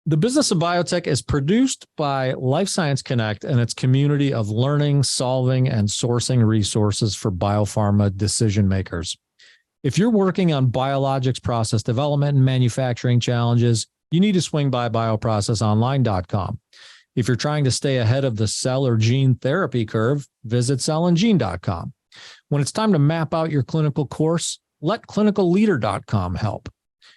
The Business of Biotech is produced by Life Science Connect and its community of learning, solving, and sourcing resources for biopharma decision makers. If you're working on biologics process development and manufacturing challenges, you need to swing by bioprocessonline.com. If you're trying to stay ahead of the cell or gene therapy curve, visit cellandgene.com. When it's time to map out your clinical course, let clinicalleader.com help.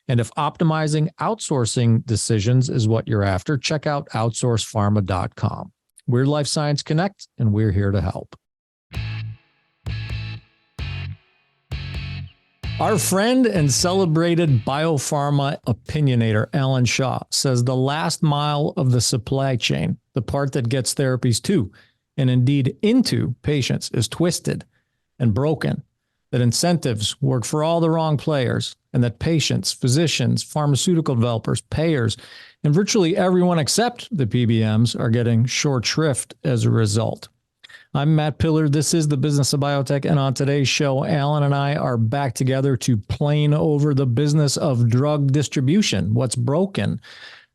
And if optimizing outsourcing decisions is what you're after, check out outsourcepharma.com. We're Life Science Connect, and we're here to help. Our friend and celebrated biopharma opinionator, Allan Shaw, says the last mile of the supply chain, the part that gets therapies to, and indeed into patients, is twisted and broken, that incentives work for all the wrong players, and that patients, physicians, pharmaceutical developers, payers, and virtually everyone except the PBMs are getting short shrift as a result. I'm Matt Pillar. This is the Business of Biotech. And on today's show, Allan and I are back together to plane over the business of drug distribution, what's broken,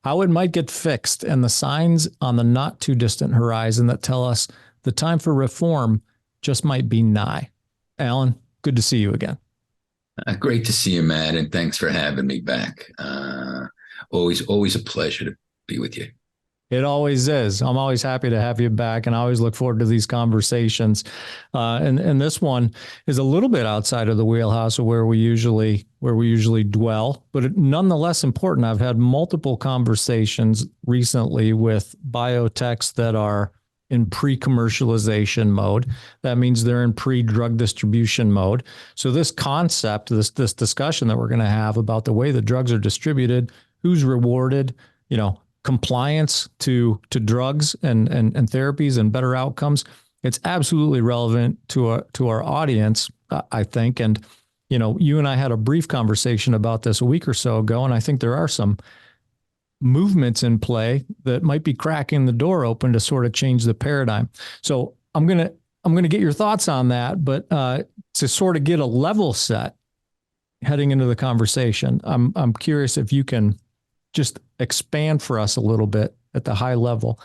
how it might get fixed, and the signs on the not too distant horizon that tell us the time for reform just might be nigh. Allan, good to see you again. Great to see you, Matt, and thanks for having me back. Always a pleasure to be with you. It always is. I'm always happy to have you back, and I always look forward to these conversations. And this one is a little bit outside of the wheelhouse of where we usually dwell, but nonetheless important. I've had multiple conversations recently with biotechs that are in pre-commercialization mode. That means they're in pre-drug distribution mode. So this concept, this discussion that we're going to have about the way the drugs are distributed, who's rewarded, compliance to drugs and therapies and better outcomes, it's absolutely relevant to our audience, I think. And, you and I had a brief conversation about this a week or so ago, and I think there are some movements in play that might be cracking the door open to sort of change the paradigm. So I'm going to get your thoughts on that, but to sort of get a level set heading into the conversation, I'm curious if you can just expand for us a little bit at the high level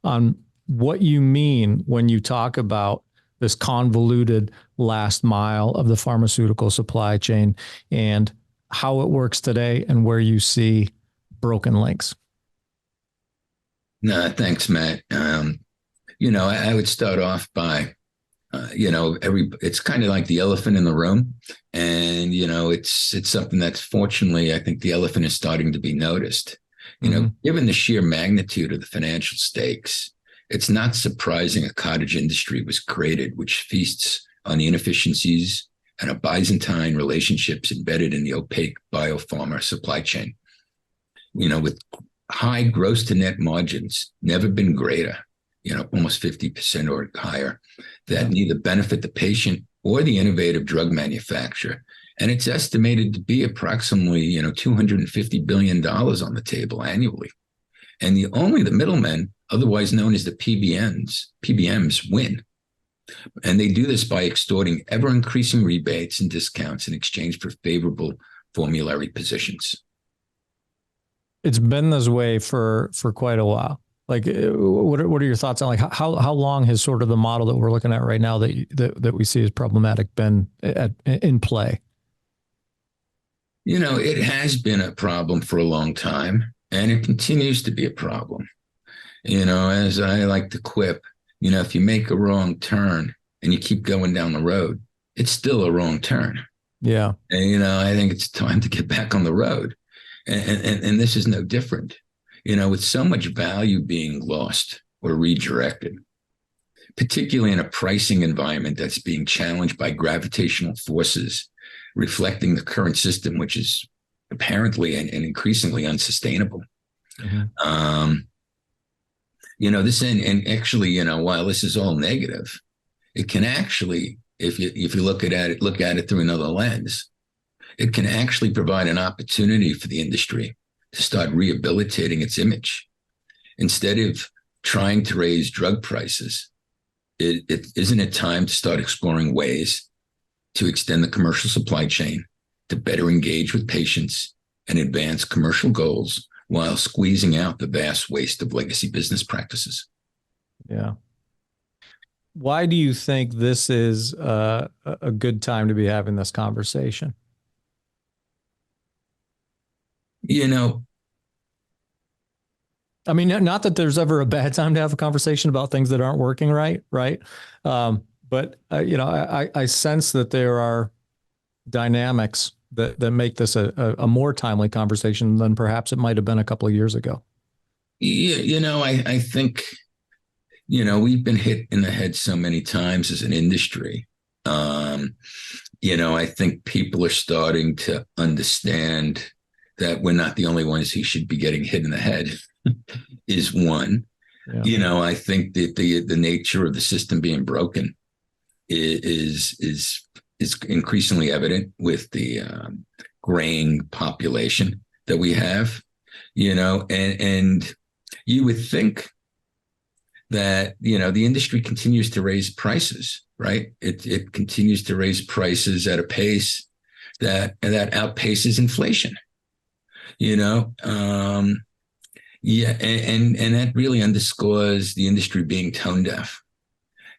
on what you mean when you talk about this convoluted last mile of the pharmaceutical supply chain and how it works today and where you see broken links. No, thanks, Matt. I would start off by, it's kind of like the elephant in the room. And, it's something that's fortunately, I think the elephant is starting to be noticed. Given the sheer magnitude of the financial stakes, it's not surprising a cottage industry was created, which feasts on the inefficiencies and a Byzantine relationships embedded in the opaque biopharma supply chain. With high gross to net margins, never been greater, almost 50% or higher, that neither benefit the patient or the innovative drug manufacturer. And it's estimated to be approximately, $250 billion on the table annually. And the middlemen, otherwise known as the PBMs, win. And they do this by extorting ever-increasing rebates and discounts in exchange for favorable formulary positions. It's been this way for quite a while. Like, what are your thoughts on how long has sort of the model that we're looking at right now that we see as problematic been in play? It has been a problem for a long time, and it continues to be a problem. As I like to quip, if you make a wrong turn and you keep going down the road, it's still a wrong turn. Yeah. And, I think it's time to get back on the road. And this is no different, with so much value being lost or redirected, particularly in a pricing environment that's being challenged by gravitational forces, reflecting the current system, which is apparently and increasingly unsustainable. Mm-hmm. This and actually, while this is all negative, it can actually, if you look at it through another lens, it can actually provide an opportunity for the industry to start rehabilitating its image. Instead of trying to raise drug prices, isn't it time to start exploring ways to extend the commercial supply chain to better engage with patients and advance commercial goals while squeezing out the vast waste of legacy business practices. Yeah. Why do you think this is a good time to be having this conversation? You know, I mean, not that there's ever a bad time to have a conversation about things that aren't working right? But I sense that there are dynamics that make this a more timely conversation than perhaps it might have been a couple of years ago. I think, we've been hit in the head so many times as an industry. I think people are starting to understand that we're not the only ones who should be getting hit in the head is one. Yeah. I think that the nature of the system being broken is increasingly evident with the graying population that we have, and you would think that, the industry continues to raise prices, right? It continues to raise prices at a pace that outpaces inflation, yeah, and that really underscores the industry being tone deaf.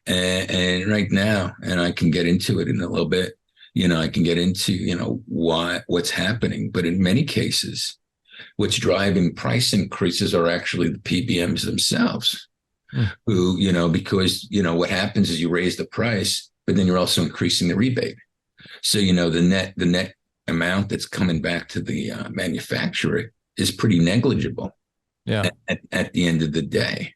And right now, and I can get into it in a little bit, I can get into, what's happening. But in many cases, what's driving price increases are actually the PBMs themselves, who, because, what happens is you raise the price, but then you're also increasing the rebate. So, the net amount that's coming back to the manufacturer is pretty negligible. Yeah. At the end of the day.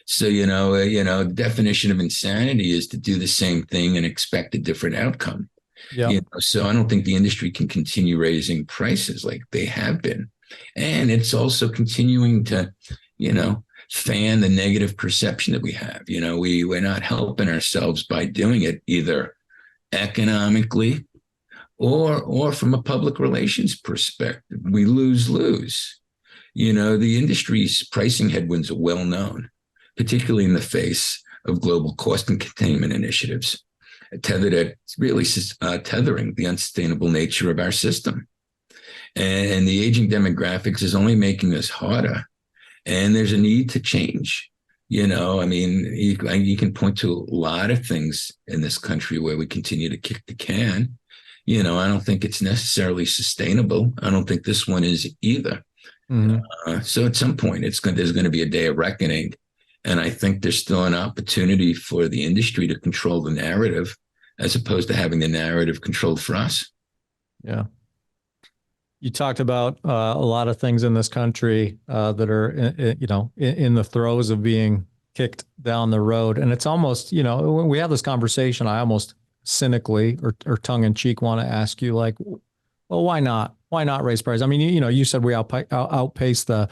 So, the definition of insanity is to do the same thing and expect a different outcome. Yeah. So I don't think the industry can continue raising prices like they have been. And it's also continuing to, fan the negative perception that we have. We're not helping ourselves by doing it either economically or from a public relations perspective. We lose. The industry's pricing headwinds are well known, particularly in the face of global cost and containment initiatives, tethered at really tethering the unsustainable nature of our system. And the aging demographics is only making this harder. And there's a need to change. You can point to a lot of things in this country where we continue to kick the can. I don't think it's necessarily sustainable. I don't think this one is either. Mm-hmm. So at some point, there's going to be a day of reckoning. And I think there's still an opportunity for the industry to control the narrative as opposed to having the narrative controlled for us. Yeah. You talked about a lot of things in this country that are, in the throes of being kicked down the road. And it's almost, when we have this conversation, I almost cynically or tongue in cheek want to ask you, like, well, why not? Why not raise prices? I mean, you said we outpace the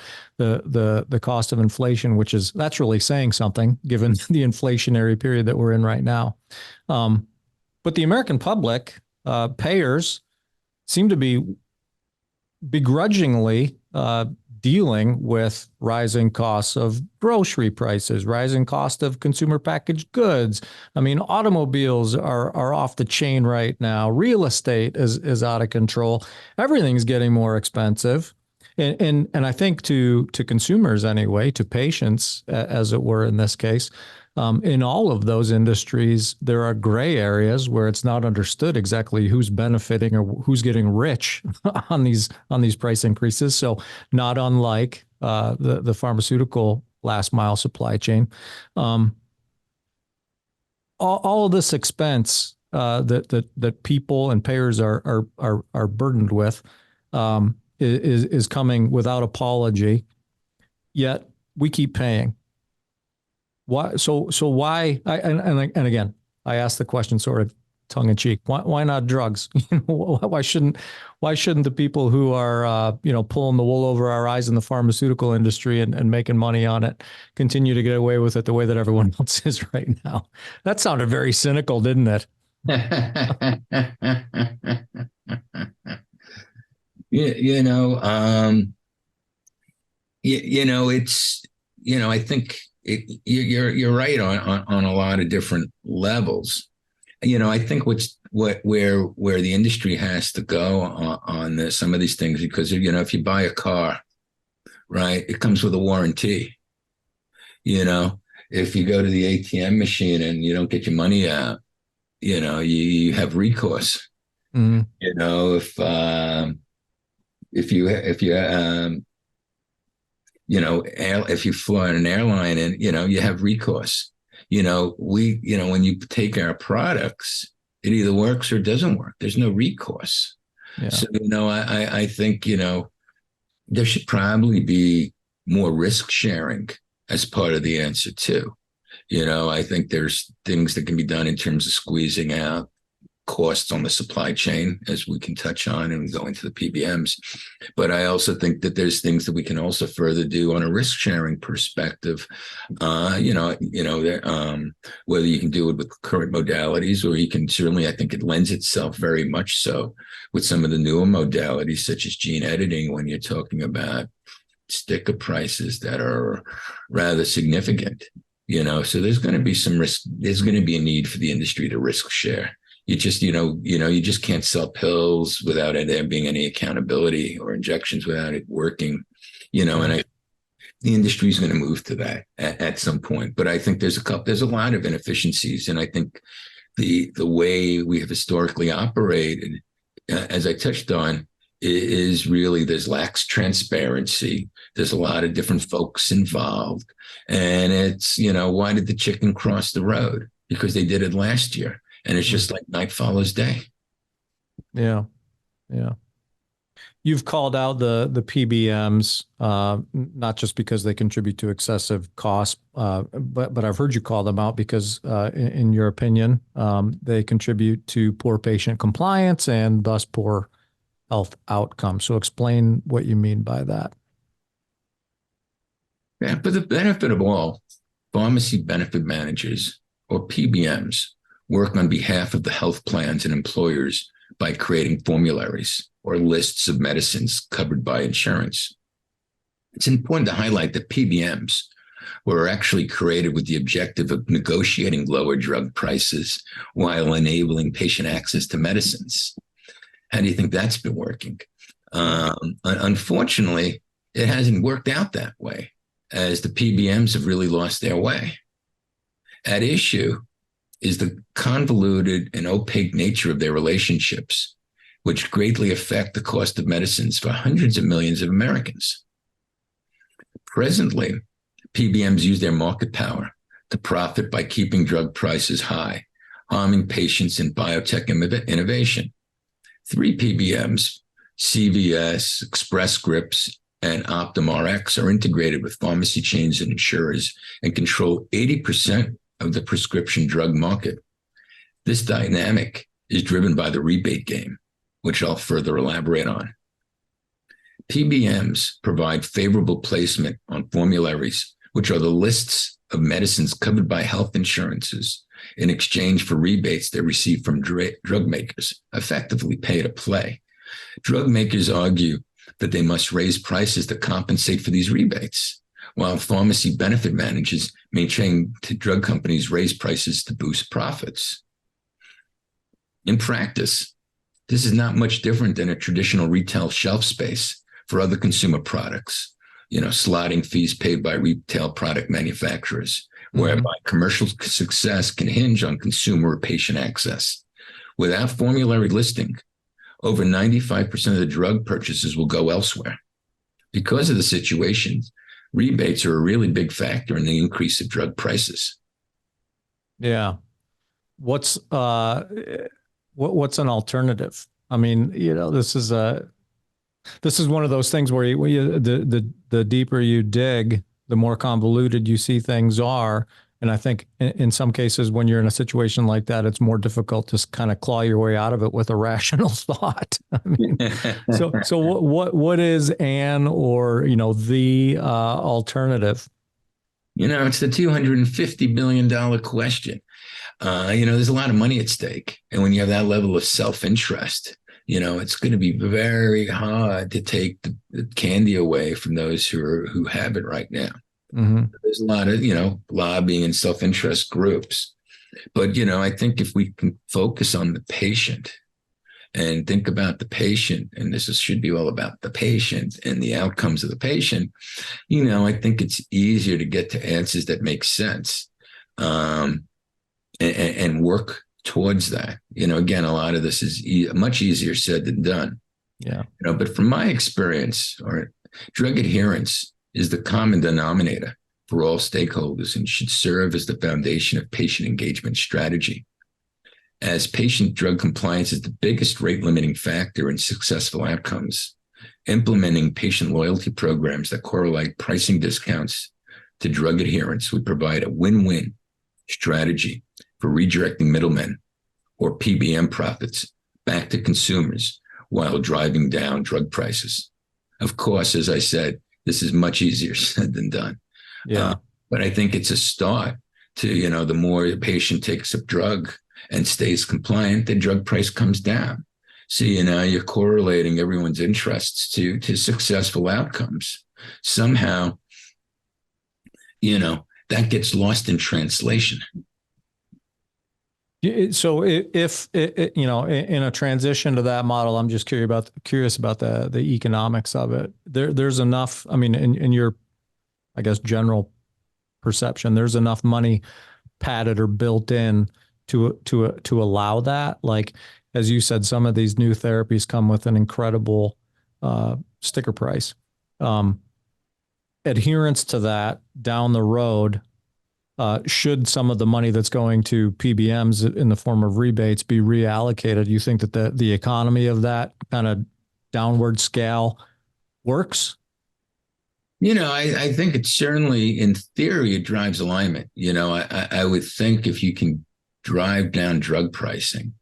cost of inflation, that's really saying something given the inflationary period that we're in right now. But the American public, payers, seem to be begrudgingly dealing with rising costs of grocery prices, rising cost of consumer packaged goods. I mean, automobiles are off the chain right now. Real estate is out of control. Everything's getting more expensive. And I think to consumers anyway, to patients, as it were in this case, in all of those industries, there are gray areas where it's not understood exactly who's benefiting or who's getting rich on these price increases. So not unlike the pharmaceutical last mile supply chain. All of this expense that people and payers are burdened with is coming without apology. Yet we keep paying. Why? So why? And again, I asked the question sort of tongue in cheek. Why not drugs? Why shouldn't the people who are pulling the wool over our eyes in the pharmaceutical industry and making money on it continue to get away with it the way that everyone else is right now? That sounded very cynical, didn't it? I think you're right on a lot of different levels. I think where the industry has to go on some of these things, because if you buy a car, right? It comes with a warranty. You know, if you go to the ATM machine and you don't get your money out, you have recourse. Mm, You know, if you fly on an airline and you have recourse. When you take our products, it either works or doesn't work. There's no recourse. yeah. So I think there should probably be more risk sharing as part of the answer too. I think there's things that can be done in terms of squeezing out costs on the supply chain, as we can touch on and go into the PBMs. But I also think that there's things that we can also further do on a risk sharing perspective. Whether you can do it with current modalities, or you can certainly, I think it lends itself very much so with some of the newer modalities, such as gene editing, when you're talking about sticker prices that are rather significant. So there's going to be some risk. There's going to be a need for the industry to risk share. You just can't sell pills without there being any accountability, or injections without it working. The industry is going to move to that at some point. But I think there's a lot of inefficiencies, and I think the way we have historically operated, as I touched on, is really there's lax transparency. There's a lot of different folks involved, and it's why did the chicken cross the road? Because they did it last year. And it's just like night follows day. Yeah. Yeah. You've called out the PBMs, not just because they contribute to excessive costs, but I've heard you call them out because, in your opinion, they contribute to poor patient compliance and thus poor health outcomes. So explain what you mean by that. Yeah, for the benefit of all, pharmacy benefit managers, or PBMs, work on behalf of the health plans and employers by creating formularies or lists of medicines covered by insurance. It's important to highlight that PBMs were actually created with the objective of negotiating lower drug prices while enabling patient access to medicines. How do you think that's been working? Unfortunately, it hasn't worked out that way, as the PBMs have really lost their way. At issue is the convoluted and opaque nature of their relationships, which greatly affect the cost of medicines for hundreds of millions of Americans. Presently, PBMs use their market power to profit by keeping drug prices high, harming patients and biotech innovation. 3 PBMs, CVS, Express Scripts, and OptumRx, are integrated with pharmacy chains and insurers and control 80% of the prescription drug market. This dynamic is driven by the rebate game, which I'll further elaborate on. PBMs provide favorable placement on formularies, which are the lists of medicines covered by health insurances, in exchange for rebates they receive from drug makers, effectively pay to play. Drug makers argue that they must raise prices to compensate for these rebates, while pharmacy benefit managers maintain to drug companies raise prices to boost profits. In practice, this is not much different than a traditional retail shelf space for other consumer products, slotting fees paid by retail product manufacturers, whereby commercial success can hinge on consumer or patient access. Without formulary listing, over 95% of the drug purchases will go elsewhere. Because of the situation, rebates are a really big factor in the increase of drug prices. Yeah. What's an alternative? I mean, this is one of those things where the deeper you dig, the more convoluted you see things are. And I think in some cases, when you're in a situation like that, it's more difficult to kind of claw your way out of it with a rational thought. I mean, so what is the alternative? It's the $250 billion question. There's a lot of money at stake. And when you have that level of self-interest, it's going to be very hard to take the candy away from those who have it right now. Mm-hmm. There's a lot of, lobbying and self-interest groups. But, I think if we can focus on the patient and think about the patient, and should be all about the patient and the outcomes of the patient, I think it's easier to get to answers that make sense, and work towards that. Again, a lot of this is much easier said than done. Yeah. But from my experience, drug adherence is the common denominator for all stakeholders and should serve as the foundation of patient engagement strategy. As patient drug compliance is the biggest rate limiting factor in successful outcomes, implementing patient loyalty programs that correlate pricing discounts to drug adherence would provide a win-win strategy for redirecting middlemen or PBM profits back to consumers while driving down drug prices. Of course, as I said, this is much easier said than done. Yeah. But I think it's a start to, the more the patient takes a drug and stays compliant, the drug price comes down. So, you're correlating everyone's interests to successful outcomes. Somehow, that gets lost in translation. So if in a transition to that model, I'm just curious about the economics of it. There's enough, I mean, in your, I guess, general perception, there's enough money padded or built in to allow that. Like, as you said, some of these new therapies come with an incredible sticker price. Adherence to that down the road, should some of the money that's going to PBMs in the form of rebates be reallocated, you think that the economy of that kind of downward scale works? I think it's certainly, in theory, it drives alignment. I would think if you can drive down drug pricing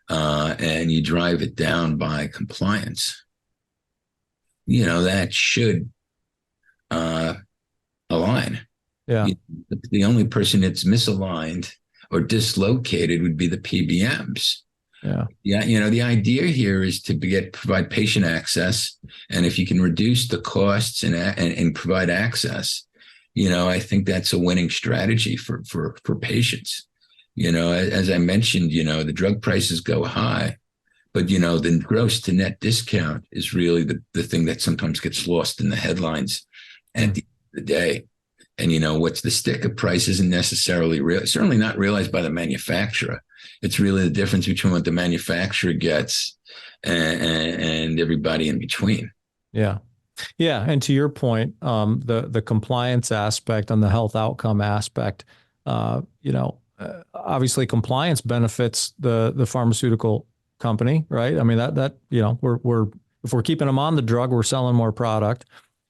and you drive it down by compliance, that should align. Yeah. The only person that's misaligned or dislocated would be the PBMs. Yeah. Yeah. The idea here is to provide patient access. And if you can reduce the costs and provide access, I think that's a winning strategy for patients. As I mentioned, the drug prices go high, but, the gross to net discount is really the thing that sometimes gets lost in the headlines at the end of the day. And, what's the sticker price isn't necessarily certainly not realized by the manufacturer. It's really the difference between what the manufacturer gets and everybody in between. Yeah. Yeah. And to your point, the compliance aspect and the health outcome aspect, obviously compliance benefits the pharmaceutical company, right? I mean, that if we're keeping them on the drug, we're selling more product.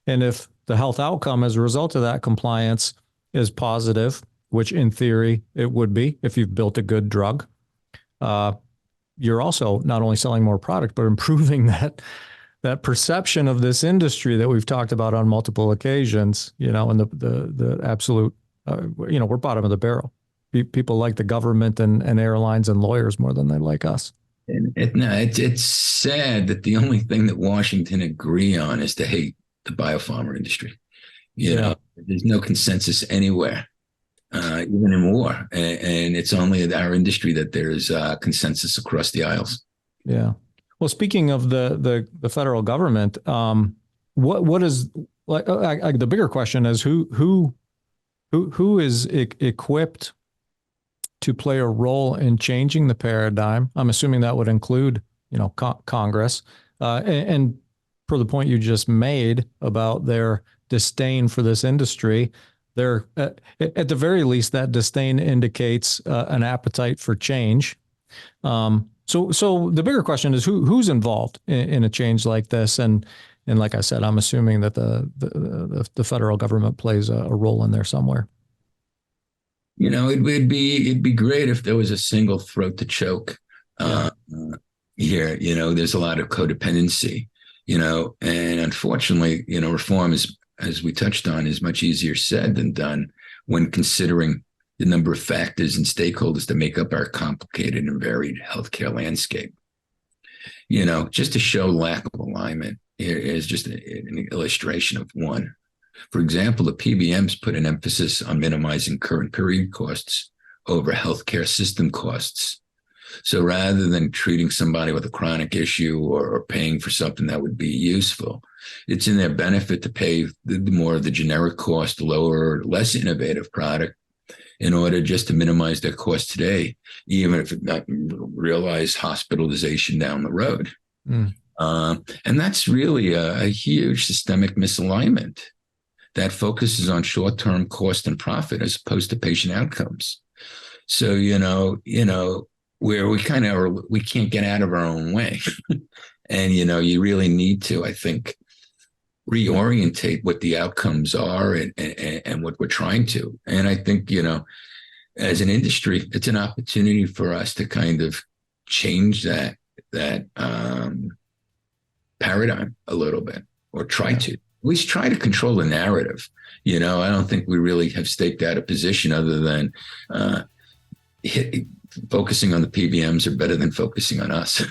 And if the health outcome as a result of that compliance is positive, which in theory it would be if you've built a good drug, you're also not only selling more product, but improving that perception of this industry that we've talked about on multiple occasions, and the absolute, we're bottom of the barrel. People like the government and airlines and lawyers more than they like us. And it's sad that the only thing that Washington agree on is to hate the biopharma industry. There's no consensus anywhere, even in war. And it's only our industry that there's consensus across the aisles. Yeah. Well, speaking of the federal government, what is like the bigger question is who is equipped to play a role in changing the paradigm? I'm assuming that would include, Congress, and for the point you just made about their disdain for this industry, at the very least, that disdain indicates an appetite for change. So the bigger question is who's involved in a change like this, and like I said, I'm assuming that the federal government plays a role in there somewhere. It'd be great if there was a single throat to choke here. There's a lot of codependency. And unfortunately, reform is, as we touched on, is much easier said than done when considering the number of factors and stakeholders that make up our complicated and varied healthcare landscape. Just to show lack of alignment, here is just an illustration of one. For example, the PBMs put an emphasis on minimizing current period costs over healthcare system costs. So rather than treating somebody with a chronic issue or paying for something that would be useful, it's in their benefit to pay the more of the generic cost, lower, less innovative product in order just to minimize their cost today, even if it not realize hospitalization down the road. Mm. And that's really a huge systemic misalignment that focuses on short-term cost and profit as opposed to patient outcomes. So, where we kind of are, we can't get out of our own way. And, you really need to, I think, reorientate what the outcomes are and what we're trying to. And I think, as an industry, it's an opportunity for us to kind of change that paradigm a little bit, or try to at least try to control the narrative. I don't think we really have staked out a position other than focusing on the PBMs are better than focusing on us.